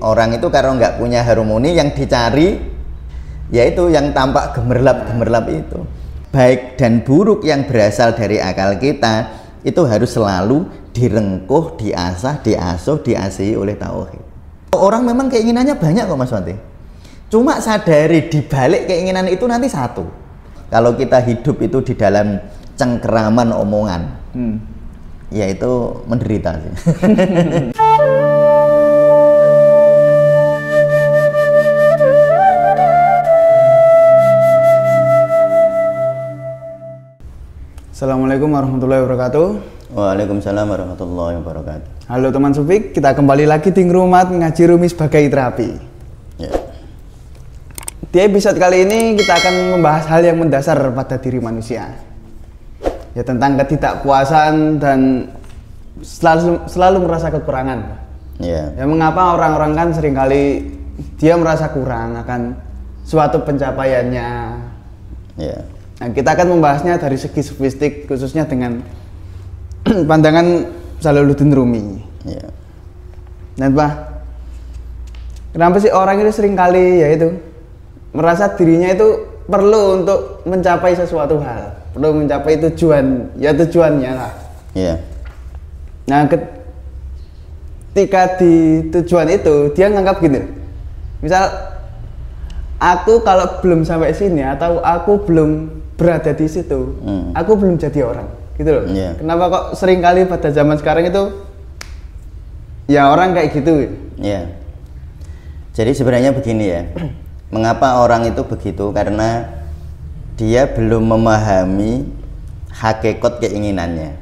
orang itu kalau nggak punya harmoni, yang dicari yaitu yang tampak gemerlap-gemerlap itu. Baik dan buruk yang berasal dari akal kita itu harus selalu direngkuh, diasah, diasuh, diasihi oleh tauhid. Orang memang keinginannya banyak kok Mas Wati. Cuma sadari di balik keinginan itu nanti satu. Kalau kita hidup itu di dalam cengkeraman omongan, yaitu menderita sih. Assalamualaikum warahmatullahi wabarakatuh. Waalaikumsalam warahmatullahi wabarakatuh. Halo teman Sufik, kita kembali lagi di Ngrumat ngaji rumi sebagai terapi. Ya. Di episode kali ini kita akan membahas hal yang mendasar pada diri manusia, ya tentang ketidakpuasan dan selalu merasa kekurangan. Ya. Ya mengapa orang-orang kan seringkali dia merasa kurang akan suatu pencapaiannya. Ya. Nah, kita akan membahasnya dari segi sofistik, khususnya dengan pandangan Jalaluddin Rumi. Ya. Dan Pak, kenapa sih orang itu seringkali yaitu merasa dirinya itu perlu untuk mencapai sesuatu hal, perlu mencapai tujuan, ya tujuannya lah. Ya. Nah, ketika di tujuan itu dia nganggap gini, misal aku kalau belum sampai sini atau aku belum berada di situ, aku belum jadi orang, gitu loh. Yeah. Kenapa kok sering kali pada zaman sekarang itu ya orang kayak gitu? Ya. Jadi sebenarnya begini ya. Mengapa orang itu begitu? Karena dia belum memahami hakikat keinginannya.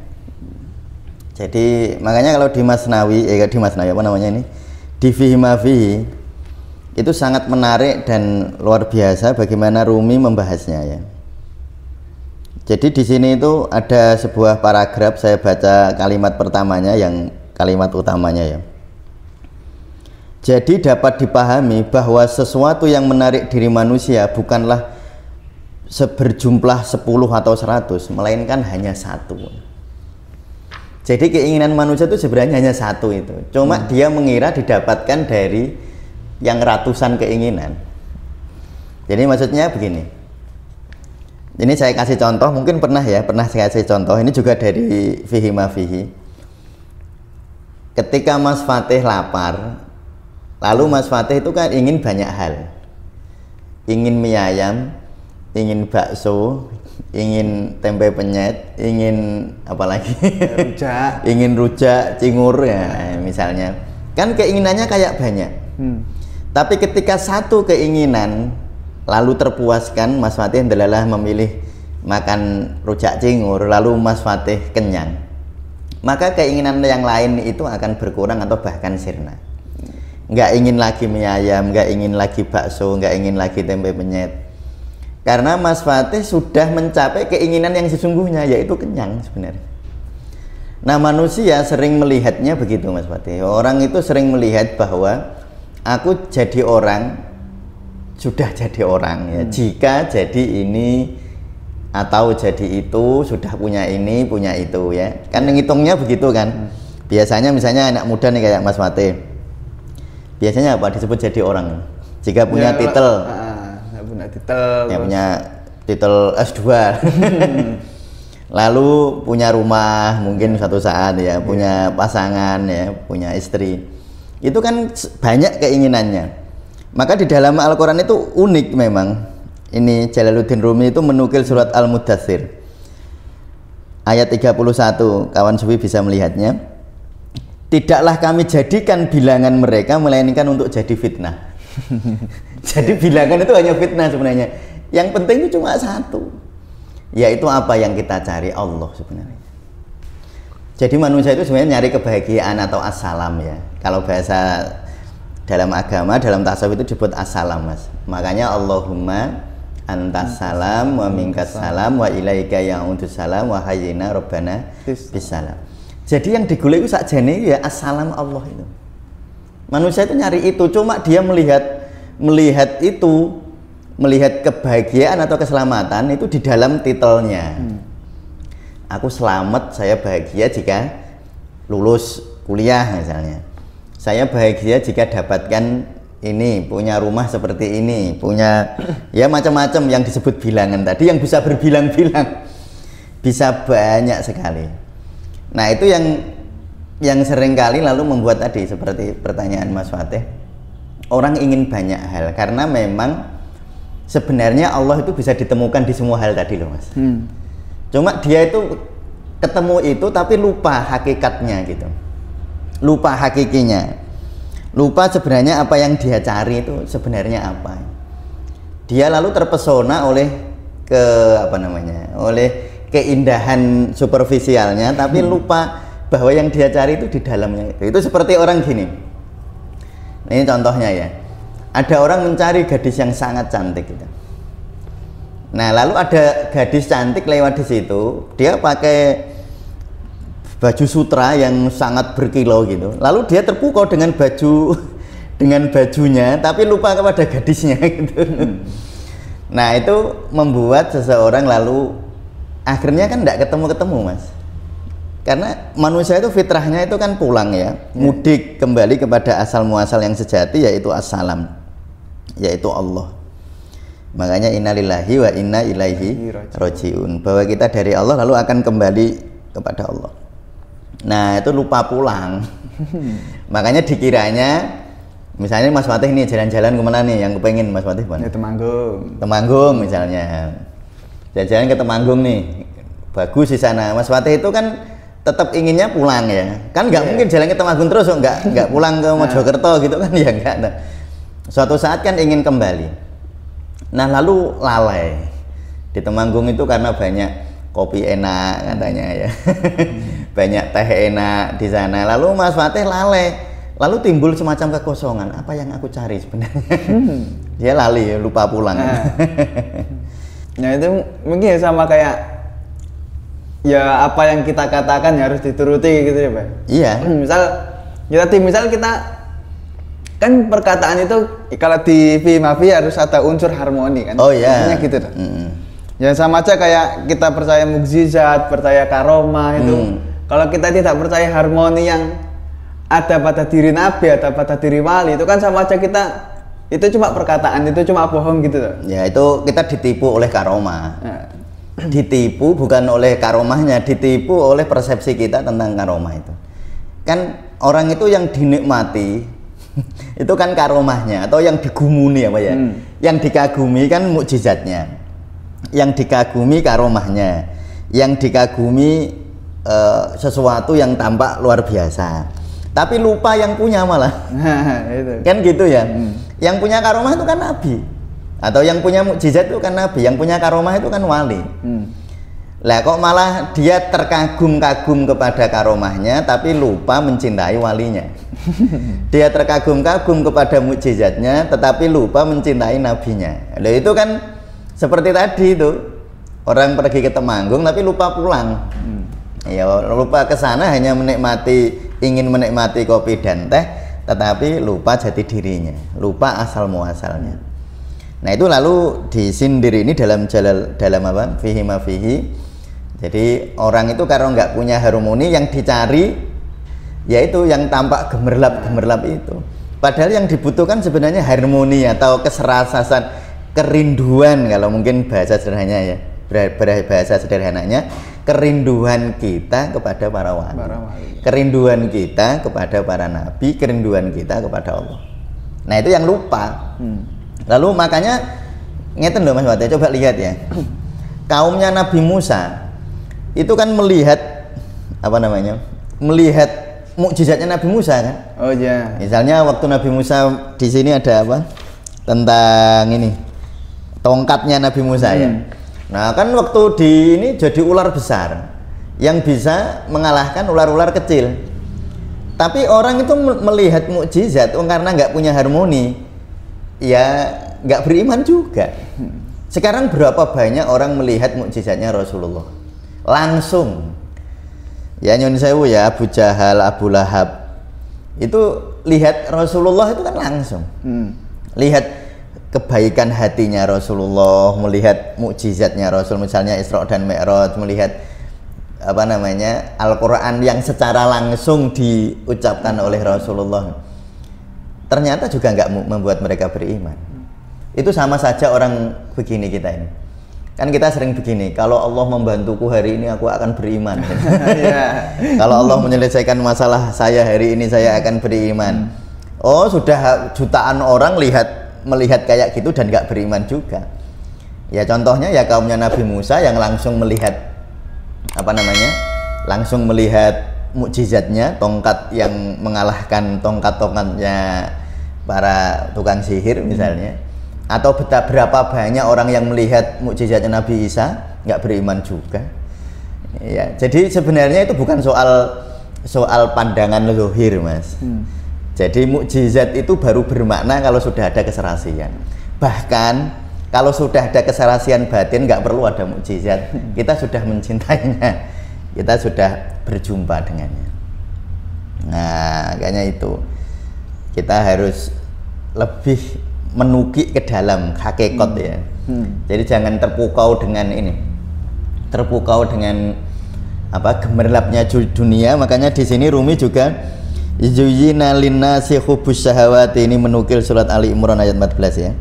Jadi makanya kalau di Masnawi, apa namanya ini? Di Fihi Ma Fihi itu sangat menarik dan luar biasa bagaimana Rumi membahasnya ya. Jadi di sini itu ada sebuah paragraf, saya baca kalimat pertamanya yang kalimat utamanya ya. Jadi dapat dipahami bahwa sesuatu yang menarik diri manusia bukanlah berjumlah 10 atau 100, melainkan hanya satu. Jadi keinginan manusia itu sebenarnya hanya satu itu. Cuma dia mengira didapatkan dari yang ratusan keinginan. Jadi maksudnya begini. Ini saya kasih contoh, mungkin pernah saya kasih contoh. Ini juga dari Fihi Ma Fihi. Ketika Mas Fatih lapar, lalu Mas Fatih itu kan ingin banyak hal. Ingin mie ayam, ingin bakso, ingin tempe penyet, ingin apa lagi? Rujak. Ingin rujak, cingur ya misalnya. Kan keinginannya kayak banyak. Tapi ketika satu keinginan lalu terpuaskan, Mas Fatih adalah memilih makan rujak cingur, lalu Mas Fatih kenyang, maka keinginan yang lain itu akan berkurang atau bahkan sirna. Nggak ingin lagi mie ayam, nggak ingin lagi bakso, nggak ingin lagi tempe penyet, karena Mas Fatih sudah mencapai keinginan yang sesungguhnya, yaitu kenyang sebenarnya. Nah, manusia sering melihatnya begitu Mas Fatih. Orang itu sering melihat bahwa aku jadi orang, sudah jadi orang ya. Jika jadi ini atau jadi itu, sudah punya ini, punya itu ya. Kan ngitungnya begitu kan. Biasanya misalnya anak muda nih kayak Mas Fatih. Biasanya apa disebut jadi orang? Jika punya titel. Punya titel. Ya punya titel S2. Lalu punya rumah mungkin suatu saat ya, punya pasangan ya, punya istri. Itu kan banyak keinginannya. Maka di dalam Al-Quran itu unik memang. Ini Jalaluddin Rumi itu menukil surat Al-Mudaththir ayat 31, kawan sufi bisa melihatnya. Tidaklah kami jadikan bilangan mereka melainkan untuk jadi fitnah. Jadi bilangan itu hanya fitnah sebenarnya. Yang penting itu cuma satu, yaitu apa yang kita cari, Allah sebenarnya. Jadi manusia itu sebenarnya nyari kebahagiaan atau assalam ya. Kalau bahasa dalam agama, dalam tasawuf itu disebut assalam Mas. Makanya Allahumma antas salam wa minkas salam wa ilaika ya'udus salam wa hayyina rabbana bisalam. Jadi yang digolek itu sakjane ya assalam Allah itu. Manusia itu nyari itu, cuma dia melihat itu, melihat kebahagiaan atau keselamatan itu di dalam titelnya. Aku selamat, saya bahagia jika lulus kuliah misalnya. saya bahagia jika dapatkan ini, punya rumah seperti ini, punya ya macam-macam yang disebut bilangan tadi, yang bisa berbilang-bilang, bisa banyak sekali. Nah itu yang sering kali lalu membuat tadi seperti pertanyaan Mas Fatih, orang ingin banyak hal karena memang sebenarnya Allah itu bisa ditemukan di semua hal tadi loh Mas. Cuma dia itu ketemu itu tapi lupa hakikatnya gitu, lupa hakikinya, lupa sebenarnya apa yang dia cari itu sebenarnya apa. Dia lalu terpesona oleh oleh keindahan superficialnya, tapi lupa bahwa yang dia cari itu di dalamnya. Itu seperti orang gini. Ini contohnya ya. Ada orang mencari gadis yang sangat cantik gitu. Nah, lalu ada gadis cantik lewat di situ, dia pakai baju sutra yang sangat berkilau gitu. Lalu dia terpukau dengan bajunya, tapi lupa kepada gadisnya gitu. Nah, itu membuat seseorang lalu akhirnya kan tidak ketemu-ketemu Mas. Karena manusia itu fitrahnya itu kan pulang ya, mudik kembali kepada asal muasal yang sejati, yaitu assalam, yaitu Allah. Makanya innalillahi wa inna ilaihi rajiun, bahwa kita dari Allah lalu akan kembali kepada Allah. Nah itu lupa pulang. Makanya dikiranya misalnya Mas Fatih nih jalan-jalan kemana nih yang kepengen Mas Fatih mana? Ya, Temanggung. Temanggung misalnya, jalan-jalan ke Temanggung nih, bagus di sana. Mas Fatih itu kan tetap inginnya pulang ya, kan nggak mungkin jalan ke Temanggung terus, nggak pulang ke Mojokerto gitu kan ya nggak. Nah, suatu saat kan ingin kembali. Nah lalu lalai di Temanggung itu karena banyak kopi enak katanya ya, banyak teh enak di sana. Lalu Mas Fatih lalai, lalu timbul semacam kekosongan. Apa yang aku cari sebenarnya? Dia lali, lupa pulang. Nah itu mungkin sama kayak ya apa yang kita katakan harus dituruti gitu ya Pak. Iya. Misal kita kan perkataan itu kalau di Vimavi harus ada unsur harmoni kan. Oh iya. Maksudnya gitu tuh. Ya sama aja kayak kita percaya mukjizat, percaya karomah itu. Kalau kita tidak percaya harmoni yang ada pada diri Nabi, ada pada diri wali, itu kan sama aja kita itu cuma perkataan, itu cuma bohong gitu tuh. Ya itu kita ditipu oleh karomah. Ditipu bukan oleh karomahnya, ditipu oleh persepsi kita tentang karomah itu. Kan orang itu yang dinikmati itu kan karomahnya, atau yang digumuni apa ya, yang dikagumi kan mukjizatnya, yang dikagumi karomahnya, yang dikagumi sesuatu yang tampak luar biasa, tapi lupa yang punya malah. Itu. Kan gitu ya. Yang punya karomah itu kan Nabi, atau yang punya mukjizat itu kan Nabi, yang punya karomah itu kan wali. Lah kok malah dia terkagum-kagum kepada karomahnya tapi lupa mencintai walinya. Dia terkagum-kagum kepada mukjizatnya tetapi lupa mencintai nabinya. Lah itu kan seperti tadi itu, orang pergi ke Temanggung tapi lupa pulang. Ya lupa ke sana hanya ingin menikmati kopi dan teh, tetapi lupa jati dirinya, lupa asal muasalnya. Nah itu lalu disindir ini dalam apa? Fihi ma fihi. Jadi orang itu kalau nggak punya harmoni, yang dicari yaitu yang tampak gemerlap itu. Padahal yang dibutuhkan sebenarnya harmoni atau keserasan, kerinduan, kalau mungkin bahasa sederhananya ya, bahasa sederhananya, kerinduan kita kepada para wali, kerinduan kita kepada para nabi, kerinduan kita kepada Allah. Nah itu yang lupa. Lalu makanya ngeten loh Mas Fatih, coba lihat ya, kaumnya Nabi Musa itu kan melihat melihat mukjizatnya Nabi Musa kan. Oh iya. Misalnya waktu Nabi Musa di sini ada apa tentang ini tongkatnya Nabi Musa ya. Nah kan waktu di ini jadi ular besar yang bisa mengalahkan ular-ular kecil. Tapi orang itu melihat mukjizat karena nggak punya harmoni, ya nggak beriman juga. Sekarang berapa banyak orang melihat mukjizatnya Rasulullah langsung, ya nyun sewu ya, Abu Jahal, Abu Lahab itu lihat Rasulullah itu kan langsung, lihat kebaikan hatinya Rasulullah, melihat mukjizatnya Rasul, misalnya Isra dan Mi'raj, melihat Al-Quran yang secara langsung diucapkan oleh Rasulullah. ternyata juga nggak membuat mereka beriman. Itu sama saja orang begini kita ini. Kan kita sering begini, kalau Allah membantuku hari ini aku akan beriman. Kalau Allah menyelesaikan masalah saya hari ini saya akan beriman. Oh, sudah jutaan orang melihat kayak gitu dan nggak beriman juga. Ya contohnya ya kaumnya Nabi Musa yang langsung melihat langsung melihat mukjizatnya, tongkat yang mengalahkan tongkat-tongkatnya para tukang sihir misalnya. Atau berapa banyak orang yang melihat mukjizatnya Nabi Isa nggak beriman juga. Ya, jadi sebenarnya itu bukan soal pandangan zahir, Mas. Jadi mukjizat itu baru bermakna kalau sudah ada keserasian. Bahkan kalau sudah ada keserasian batin nggak perlu ada mukjizat. Kita sudah mencintainya, kita sudah berjumpa dengannya. Nah, kayaknya itu kita harus lebih menukik ke dalam hakikat ya. Jadi jangan terpukau dengan gemerlapnya dunia. Makanya di sini Rumi juga zuyyina linnasi hubbus syahawati, ini menukil surat Ali Imran ayat 14 ya.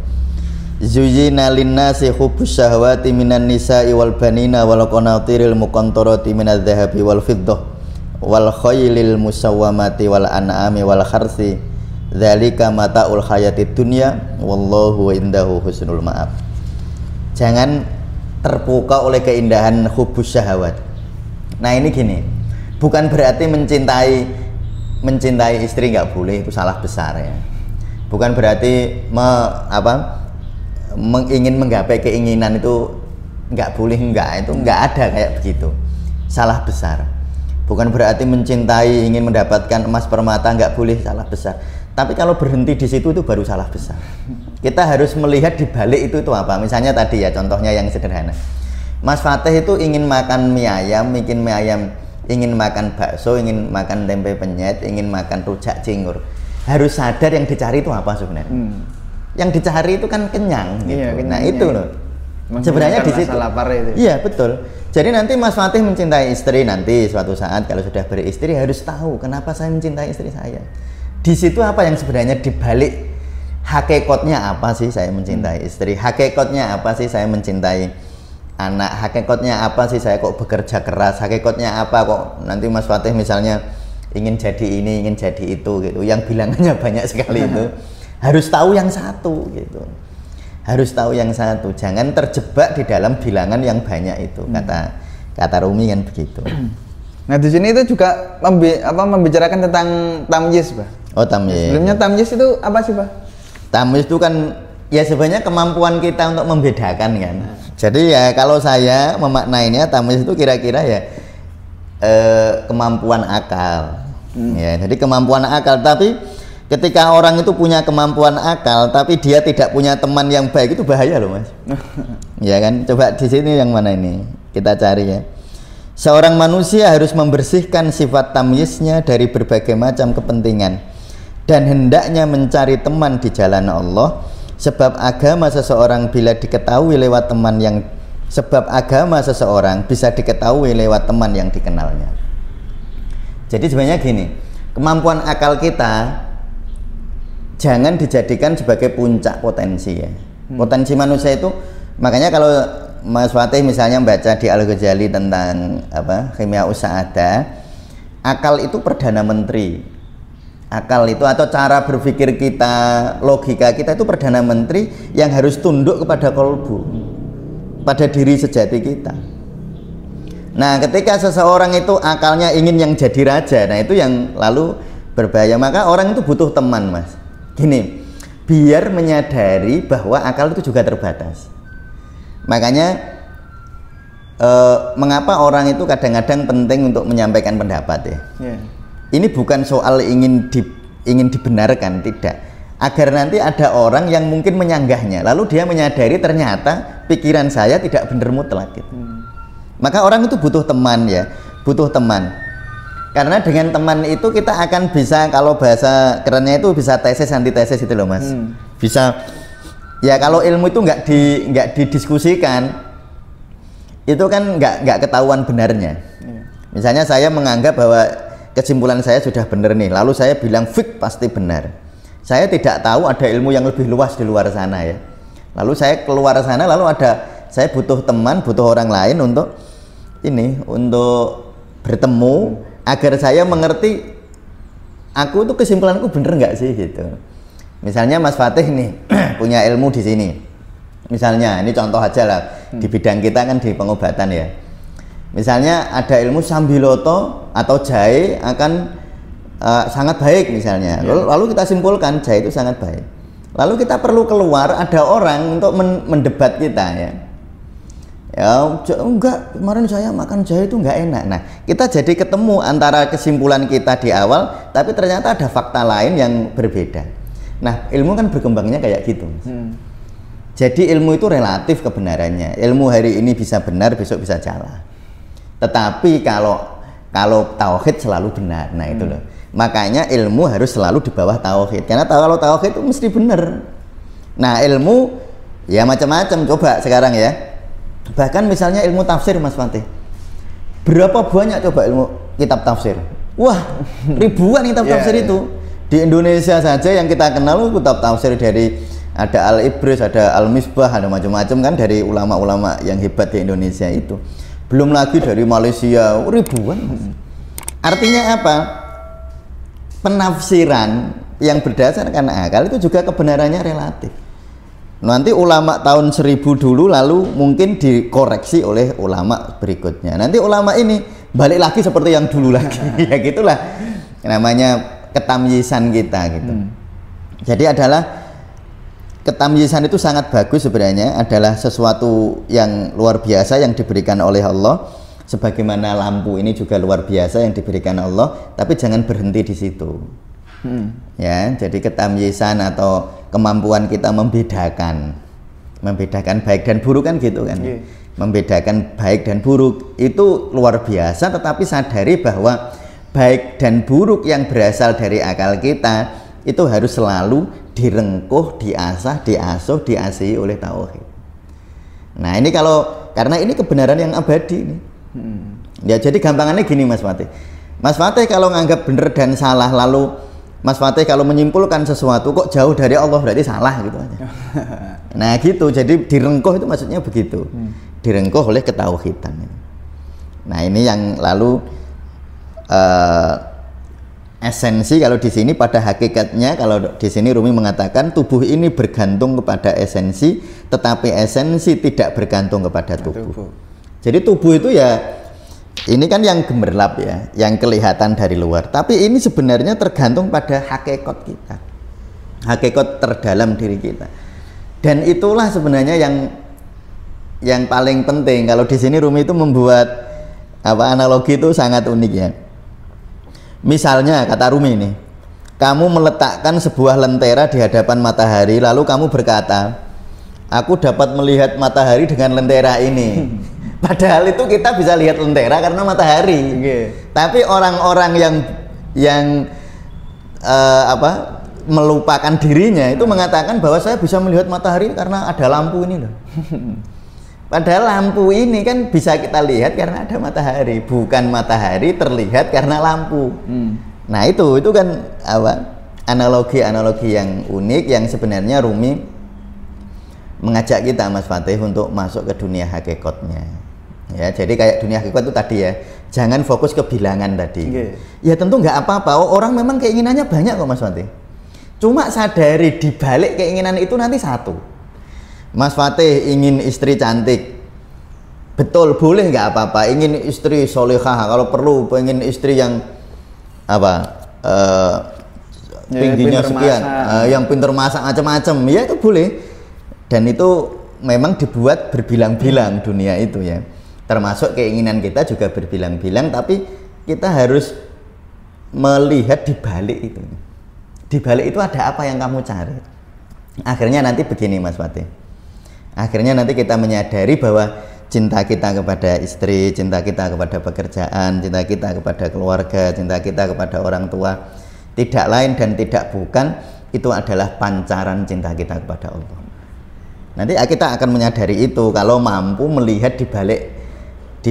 Zuyyina linnasi hubbus syahawati minan nisa'i wal banina wal qanatiril muqantarati minadz dzahabi wal fiddah wal khaylil musawwamati wal an'ami wal kharsi dzalika mataul hayatid dunya wallahu indahu husnul ma'ab. Jangan terpukau oleh keindahan hubbus syahawat. Nah ini gini, bukan berarti mencintai istri nggak boleh, itu salah besar ya. Bukan berarti ingin menggapai keinginan itu nggak boleh, itu nggak ada kayak begitu, salah besar. Bukan berarti mencintai ingin mendapatkan emas permata nggak boleh, salah besar. Tapi kalau berhenti di situ itu baru salah besar. Kita harus melihat di balik itu apa. Misalnya tadi ya contohnya yang sederhana. Mas Fatih itu ingin makan mie ayam, ingin makan bakso, ingin makan tempe penyet, ingin makan rujak cingur. Harus sadar yang dicari itu apa sebenarnya. Yang dicari itu kan kenyang gitu. Iya, nah itu loh. Sebenarnya di situ. Iya betul. Jadi nanti Mas Fatih mencintai istri nanti suatu saat kalau sudah beristri harus tahu kenapa saya mencintai istri saya. Di situ apa yang sebenarnya dibalik hakikatnya apa sih saya mencintai istri, hakikatnya apa sih saya mencintai anak, hakikatnya apa sih saya kok bekerja keras, hakikatnya apa kok nanti Mas Fatih misalnya ingin jadi ini, ingin jadi itu gitu, yang bilangannya banyak sekali itu. Harus tahu yang satu gitu, harus tahu yang satu, jangan terjebak di dalam bilangan yang banyak itu. Kata Rumi kan begitu. Nah di sini itu juga membicarakan tentang tamyiz, Pak. Oh tamyiz. Sebelumnya tamyiz itu apa sih, Pak? Tamyiz itu kan ya sebenarnya kemampuan kita untuk membedakan kan. Jadi ya kalau saya memaknainya tamyiz itu kira-kira ya kemampuan akal. Ya, jadi kemampuan akal. Tapi ketika orang itu punya kemampuan akal tapi dia tidak punya teman yang baik, itu bahaya loh, Mas. Ya kan? Coba di sini yang mana ini? Kita cari ya. Seorang manusia harus membersihkan sifat tamyiznya dari berbagai macam kepentingan dan hendaknya mencari teman di jalan Allah, sebab agama seseorang bisa diketahui lewat teman yang dikenalnya. Jadi sebenarnya gini, kemampuan akal kita jangan dijadikan sebagai puncak potensi ya. Potensi manusia itu, makanya kalau Mas Fatih misalnya membaca di Al-Ghazali tentang Khimya Us-Sa'adah, akal itu perdana menteri. Akal itu atau cara berpikir kita, logika kita itu perdana menteri yang harus tunduk kepada qalbu, pada diri sejati kita. Nah, ketika seseorang itu akalnya ingin yang jadi raja, nah itu yang lalu berbahaya. Maka orang itu butuh teman, Mas. Gini, biar menyadari bahwa akal itu juga terbatas. Makanya mengapa orang itu kadang-kadang penting untuk menyampaikan pendapat ya. Ini bukan soal ingin dibenarkan, tidak. Agar nanti ada orang yang mungkin menyanggahnya, lalu dia menyadari ternyata pikiran saya tidak benar mutlak gitu. Maka orang itu butuh teman ya, butuh teman. Karena dengan teman itu kita akan bisa, kalau bahasa kerennya itu bisa tesis antitesis itu loh, Mas. Bisa ya, kalau ilmu itu nggak didiskusikan, itu kan nggak ketahuan benarnya. Misalnya saya menganggap bahwa kesimpulan saya sudah benar nih, lalu saya bilang fik pasti benar. Saya tidak tahu ada ilmu yang lebih luas di luar sana ya. Lalu saya keluar sana, lalu saya butuh teman, butuh orang lain untuk bertemu agar saya mengerti aku tuh kesimpulanku bener nggak sih gitu. Misalnya Mas Fatih nih punya ilmu di sini. Misalnya ini contoh aja lah di bidang kita kan di pengobatan ya. Misalnya ada ilmu sambiloto atau jahe akan sangat baik misalnya. Lalu kita simpulkan jahe itu sangat baik. Lalu kita perlu keluar, ada orang untuk mendebat kita ya. Ya enggak, kemarin saya makan jahe itu enggak enak. Nah, kita jadi ketemu antara kesimpulan kita di awal, tapi ternyata ada fakta lain yang berbeda. Nah, ilmu kan berkembangnya kayak gitu. Jadi ilmu itu relatif kebenarannya. Ilmu hari ini bisa benar, besok bisa salah. Tetapi kalau tauhid selalu benar. Nah, itu loh. Makanya ilmu harus selalu di bawah tauhid. Karena kalau tauhid itu mesti benar. Nah, ilmu ya macam-macam. Coba sekarang ya. Bahkan misalnya ilmu tafsir Mas Fatih. Berapa banyak coba ilmu kitab tafsir? Wah, ribuan kitab tafsir itu. Di Indonesia saja yang kita kenal kitab tafsir dari ada Al-Ibris, ada Al-Misbah, ada macam-macam kan dari ulama-ulama yang hebat di Indonesia itu. Belum lagi dari Malaysia, ribuan. Artinya apa? Penafsiran yang berdasarkan akal itu juga kebenarannya relatif. Nanti ulama tahun 1000 dulu lalu mungkin dikoreksi oleh ulama berikutnya. Nanti ulama ini balik lagi seperti yang dulu lagi. Ya gitulah namanya ketamyisan kita gitu. Jadi adalah ketamyisan itu sangat bagus sebenarnya, adalah sesuatu yang luar biasa yang diberikan oleh Allah. Sebagaimana lampu ini juga luar biasa yang diberikan Allah, tapi jangan berhenti di situ. Ya, jadi ketamyisan atau kemampuan kita membedakan baik dan buruk kan gitu kan. Membedakan baik dan buruk itu luar biasa, tetapi sadari bahwa baik dan buruk yang berasal dari akal kita itu harus selalu direngkuh, diasah, diasuh, diasihi oleh tauhid. Nah, ini karena ini kebenaran yang abadi nih. Ya, jadi gampangannya gini Mas Fatih. Mas Fatih kalau nganggap benar dan salah, lalu Mas Fatih kalau menyimpulkan sesuatu kok jauh dari Allah berarti salah gitu aja. Nah gitu, jadi direngkuh itu maksudnya begitu. Direngkuh oleh ketauhidan. Nah ini yang lalu esensi kalau di sini pada hakikatnya, kalau di sini Rumi mengatakan tubuh ini bergantung kepada esensi, tetapi esensi tidak bergantung kepada tubuh. Jadi tubuh itu ya ini kan yang gemerlap ya, yang kelihatan dari luar. Tapi ini sebenarnya tergantung pada hakikat kita, hakikat terdalam diri kita. Dan itulah sebenarnya yang paling penting. Kalau di sini Rumi itu membuat analogi itu sangat unik ya. Misalnya kata Rumi ini, kamu meletakkan sebuah lentera di hadapan matahari, lalu kamu berkata, aku dapat melihat matahari dengan lentera ini. Padahal itu kita bisa lihat lentera karena matahari. Tapi orang-orang yang melupakan dirinya itu mengatakan bahwa saya bisa melihat matahari karena ada lampu ini loh. Padahal lampu ini kan bisa kita lihat karena ada matahari, bukan matahari terlihat karena lampu. Nah itu kan analogi yang unik yang sebenarnya Rumi mengajak kita Mas Fatih untuk masuk ke dunia hakikatnya. Ya, jadi kayak dunia hakikat itu tadi ya, jangan fokus ke bilangan tadi. Ya tentu nggak apa-apa, orang memang keinginannya banyak kok Mas Fatih. Cuma sadari di balik keinginan itu nanti satu. Mas Fatih ingin istri cantik, betul, boleh nggak apa-apa. Ingin istri solehah, kalau perlu pengen istri yang tingginya sekian, yang pintar masak macam-macam, ya itu boleh. Dan itu memang dibuat berbilang-bilang dunia itu ya. Termasuk keinginan kita juga berbilang-bilang, tapi kita harus melihat di balik itu. Di balik itu ada apa yang kamu cari. Akhirnya nanti begini Mas Fatih. Akhirnya nanti kita menyadari bahwa cinta kita kepada istri, cinta kita kepada pekerjaan, cinta kita kepada keluarga, cinta kita kepada orang tua, tidak lain dan tidak bukan, itu adalah pancaran cinta kita kepada Allah. Nanti kita akan menyadari itu kalau mampu melihat di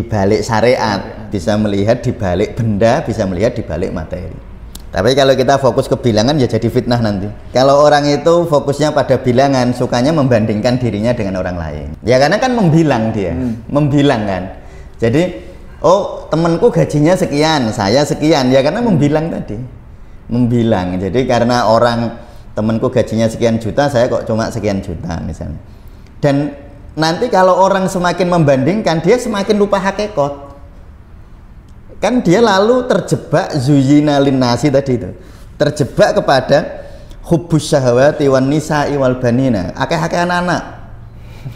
balik syariat, bisa melihat di balik benda, bisa melihat di balik materi. Tapi kalau kita fokus ke bilangan ya jadi fitnah nanti. Kalau orang itu fokusnya pada bilangan, sukanya membandingkan dirinya dengan orang lain. Ya karena kan membilang dia, membilang kan. Jadi, oh temanku gajinya sekian, saya sekian. Ya karena membilang tadi, membilang. Jadi karena orang temanku gajinya sekian juta, saya kok cuma sekian juta misalnya. Dan nanti kalau orang semakin membandingkan, dia semakin lupa hakikat. Kan dia lalu terjebak zuyina linnasi tadi itu, terjebak kepada hubbus syahwati wan nisa'i wal banina, akeh-akeh anak-anak,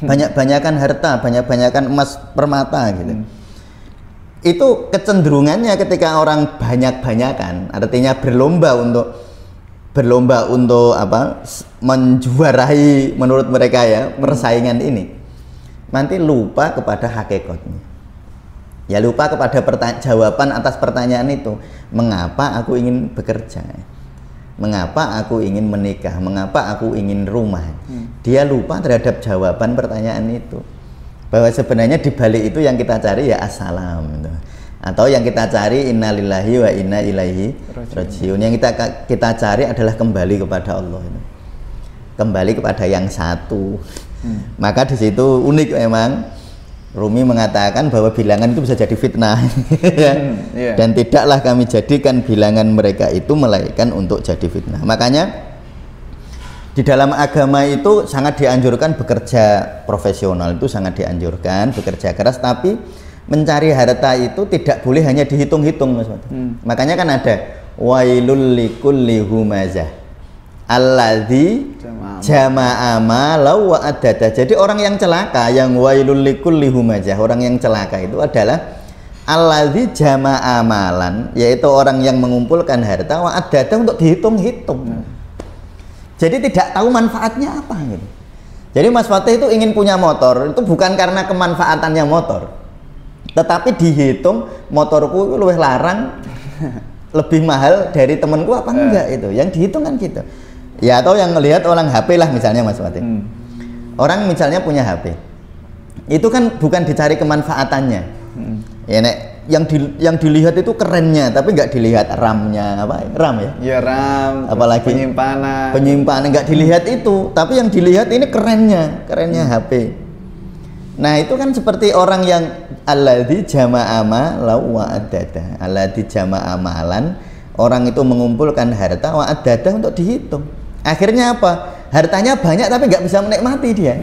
banyak-banyakan harta, banyak-banyakan emas permata gitu. Itu kecenderungannya ketika orang banyak-banyakan, artinya berlomba untuk apa, menjuarai menurut mereka ya persaingan ini, nanti lupa kepada hakikatnya. Ya lupa kepada jawaban atas pertanyaan itu. Mengapa aku ingin bekerja? Mengapa aku ingin menikah? Mengapa aku ingin rumah? Dia lupa terhadap jawaban pertanyaan itu. Bahwa sebenarnya di balik itu yang kita cari ya assalam gitu. Atau yang kita cari innalillahi wa inna ilaihi rajiun. Yang kita cari adalah kembali kepada Allah itu. Kembali kepada yang satu. Maka di situ unik memang. Rumi mengatakan bahwa bilangan itu bisa jadi fitnah dan tidaklah kami jadikan bilangan mereka itu melainkan untuk jadi fitnah. Makanya di dalam agama itu sangat dianjurkan bekerja profesional, itu sangat dianjurkan bekerja keras, tapi mencari harta itu tidak boleh hanya dihitung-hitung, Mas. Makanya kan ada wailul likulli humazah alladzi jama'a malau wa adada. Jadi orang yang celaka, yang wailul likulli humazah, orang yang celaka itu adalah alladzi jama'a malan, yaitu orang yang mengumpulkan harta wa adada untuk dihitung-hitung. Jadi tidak tahu manfaatnya apa gitu. Jadi Mas Fatih itu ingin punya motor, itu bukan karena kemanfaatannya motor, tetapi dihitung motorku lebih larang lebih mahal dari temanku apa enggak, itu yang dihitung kan gitu. Ya atau yang ngelihat orang HP lah misalnya Mas Fatih. Orang misalnya punya HP, itu kan bukan dicari kemanfaatannya. Ya nek yang dilihat itu kerennya, tapi nggak dilihat RAM-nya, apa RAM ya? Ya RAM. Apalagi penyimpanan nggak dilihat itu, tapi yang dilihat ini kerennya HP. Nah itu kan seperti orang yang alladzi jama'a malau wa adada, alladzi jama'a malan, orang itu mengumpulkan harta wa adada untuk dihitung. Akhirnya apa? Hartanya banyak tapi nggak bisa menikmati dia.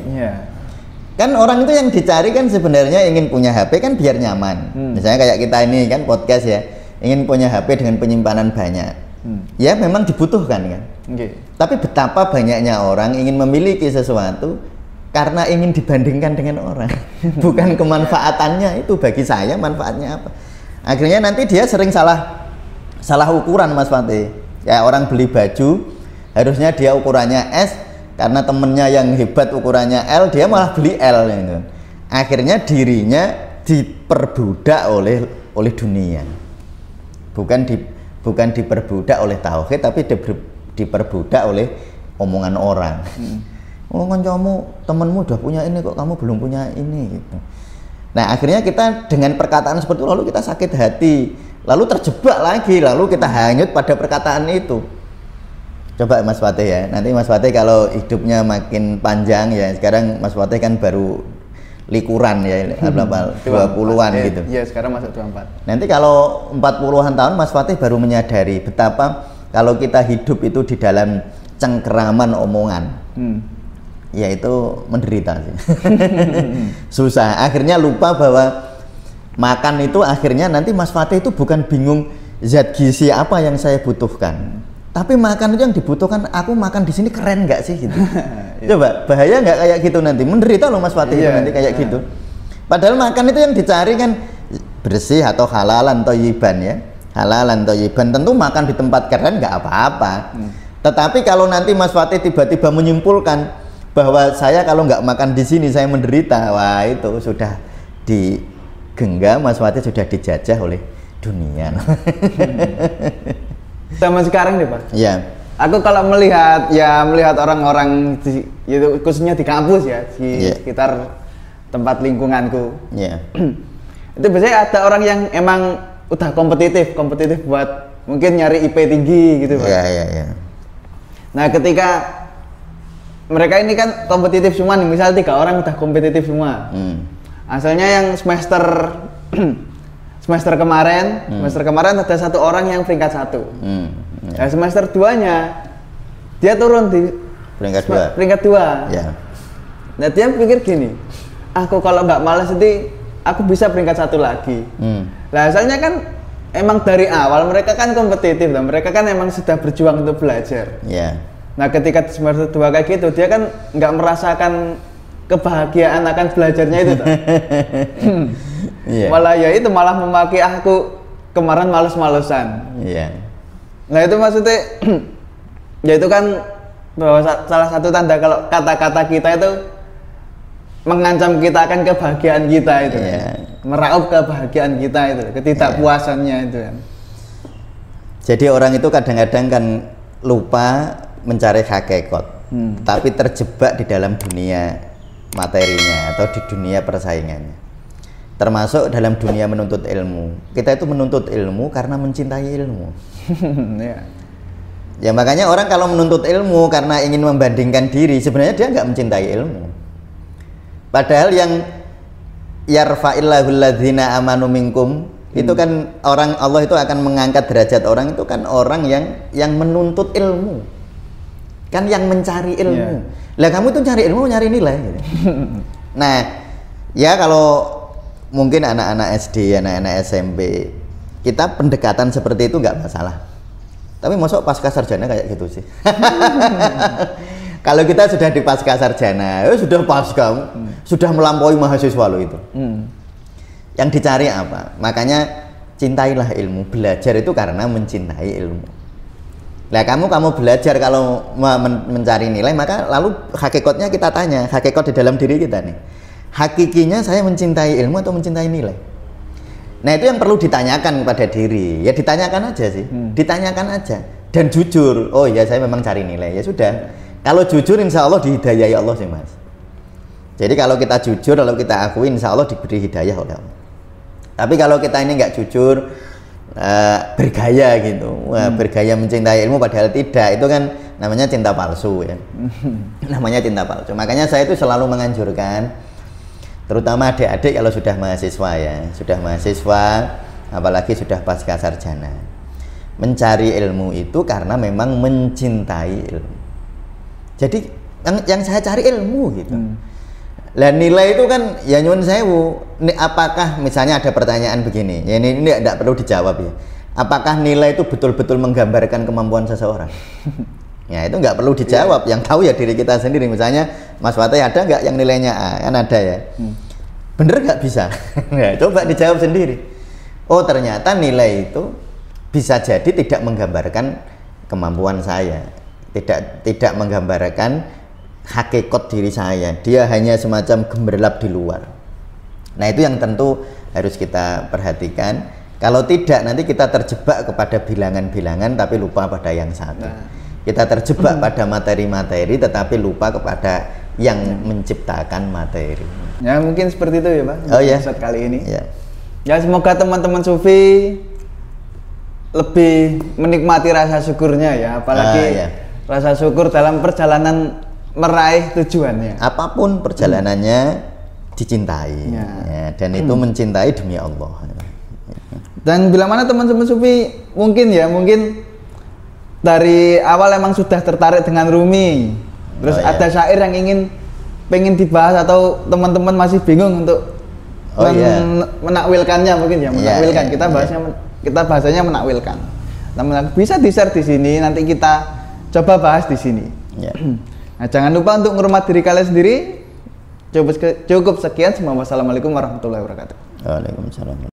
Kan orang itu yang dicari kan sebenarnya ingin punya HP kan biar nyaman. Misalnya kayak kita ini kan podcast ya, ingin punya HP dengan penyimpanan banyak. Ya memang dibutuhkan kan. Tapi betapa banyaknya orang ingin memiliki sesuatu karena ingin dibandingkan dengan orang. Bukan kemanfaatannya itu bagi saya manfaatnya apa. Akhirnya nanti dia sering salah ukuran Mas Fatih. Ya orang beli baju harusnya dia ukurannya S, karena temennya yang hebat ukurannya L, dia malah beli L gitu. Akhirnya dirinya diperbudak oleh dunia. Bukan diperbudak oleh tauhid, tapi diperbudak oleh omongan orang. Oh kancamu, temenmu udah punya ini kok kamu belum punya ini gitu. Nah akhirnya kita dengan perkataan seperti itu lalu kita sakit hati, lalu terjebak lagi, lalu kita hanyut pada perkataan itu. Coba Mas Fatih ya, nanti Mas Fatih kalau hidupnya makin panjang ya, sekarang Mas Fatih kan baru likuran ya, 20-an gitu. Iya, sekarang masuk 24. Nanti kalau 40-an tahun Mas Fatih baru menyadari betapa kalau kita hidup itu di dalam cengkeraman omongan. Ya itu menderita sih. Susah, akhirnya lupa bahwa makan itu akhirnya nanti Mas Fatih itu bukan bingung zat gizi apa yang saya butuhkan. Tapi makan itu yang dibutuhkan, aku makan di sini keren nggak sih gitu. Coba bahaya nggak kayak gitu nanti, menderita loh Mas Fatih itu nanti kayak gitu. Padahal makan itu yang dicari kan bersih atau halalan thayyiban ya, halalan thayyiban. Tentu makan di tempat keren nggak apa-apa. Tetapi kalau nanti Mas Fatih tiba-tiba menyimpulkan bahwa saya kalau nggak makan di sini saya menderita, wah itu sudah digenggam Mas Fatih, sudah dijajah oleh dunia. Sama sekarang nih Pak. Iya. Aku kalau melihat orang-orang itu khususnya di kampus ya, di sekitar tempat lingkunganku. Itu biasanya ada orang yang emang udah kompetitif buat mungkin nyari IP tinggi gitu Pak. Iya. Nah ketika mereka ini kan kompetitif semua nih, misal 3 orang udah kompetitif semua. Asalnya yang semester semester kemarin ada 1 orang yang peringkat 1. Nah semester 2-nya dia turun di peringkat 2. Ya. Nah dia pikir gini, aku kalau nggak malas nanti aku bisa peringkat 1 lagi. Nah asalnya kan emang dari awal mereka kan kompetitif dan mereka kan emang sudah berjuang untuk belajar. Nah ketika di semester 2 kayak gitu, dia kan nggak merasakan kebahagiaan akan belajarnya itu toh. Malah ya itu malah memaki aku kemarin males-malesan. Nah itu maksudnya ya itu kan bahwa salah satu tanda kalau kata-kata kita itu mengancam kita akan kebahagiaan kita itu, meraup kebahagiaan kita itu, ketidakpuasannya itu kan. Jadi orang itu kadang-kadang kan lupa mencari hakikat, tapi terjebak di dalam dunia materinya atau di dunia persaingannya, termasuk dalam dunia menuntut ilmu. Kita itu menuntut ilmu karena mencintai ilmu. Ya makanya orang kalau menuntut ilmu karena ingin membandingkan diri, sebenarnya dia nggak mencintai ilmu. Padahal yang yarfa'illahu alladzina amanu minkum itu kan orang, Allah itu akan mengangkat derajat orang itu kan orang yang menuntut ilmu, kan yang mencari ilmu. Lah kamu tuh cari ilmu nyari nilai gitu. Nah ya kalau mungkin anak-anak SD, anak-anak SMP, kita pendekatan seperti itu nggak masalah. Tapi masuk pasca sarjana kayak gitu sih. Kalau kita sudah di pasca sarjana, sudah pasca, sudah melampaui mahasiswa lo itu. Yang dicari apa? Makanya cintailah ilmu. Belajar itu karena mencintai ilmu. Nah kamu belajar kalau mencari nilai, maka lalu hakikatnya kita tanya, hakikat di dalam diri kita nih, hakikinya saya mencintai ilmu atau mencintai nilai? Nah itu yang perlu ditanyakan kepada diri. Ya ditanyakan aja sih, ditanyakan aja dan jujur. Oh ya saya memang cari nilai, ya sudah. Kalau jujur insya Allah dihidayai Allah sih mas. Jadi kalau kita jujur, kalau kita akui insya Allah diberi hidayah oleh Allah. Tapi kalau kita ini nggak jujur, bergaya gitu, bergaya mencintai ilmu padahal tidak, itu kan namanya cinta palsu ya. Namanya cinta palsu. Makanya saya itu selalu menganjurkan, terutama adik-adik kalau sudah mahasiswa ya, sudah mahasiswa, apalagi sudah pasca sarjana, mencari ilmu itu karena memang mencintai ilmu. Jadi yang saya cari ilmu gitu. Lah nilai itu kan ya nyuwun sewu. Apakah misalnya ada pertanyaan begini, ya ini tidak perlu dijawab ya. Apakah nilai itu betul-betul menggambarkan kemampuan seseorang? Ya itu nggak perlu dijawab. Yang tahu ya diri kita sendiri. Misalnya Mas Fatih ada nggak yang nilainya A? Kan ada ya. Bener nggak bisa? Ya, coba dijawab sendiri. Oh ternyata nilai itu bisa jadi tidak menggambarkan kemampuan saya, tidak menggambarkan hakikat diri saya, dia hanya semacam gemerlap di luar. Nah itu yang tentu harus kita perhatikan. Kalau tidak nanti kita terjebak kepada bilangan-bilangan tapi lupa pada yang satu. Kita terjebak pada materi-materi tetapi lupa kepada yang menciptakan materi. Ya mungkin seperti itu ya Pak. Oh ya. Episode kali ini. Ya semoga teman-teman sufi lebih menikmati rasa syukurnya ya, apalagi rasa syukur dalam perjalanan meraih tujuannya. Apapun perjalanannya dicintai ya, dan itu mencintai demi Allah. Dan bila mana teman-teman sufi mungkin dari awal emang sudah tertarik dengan Rumi, terus ada syair yang pengen dibahas atau teman-teman masih bingung untuk menakwilkannya mungkin ya, menakwilkan. Kita bahasanya menakwilkan. Nah, bisa di-share di sini, nanti kita coba bahas di sini. Nah, jangan lupa untuk menghormati diri kalian sendiri. Cukup sekian. Wassalamualaikum warahmatullahi wabarakatuh. Waalaikumsalam.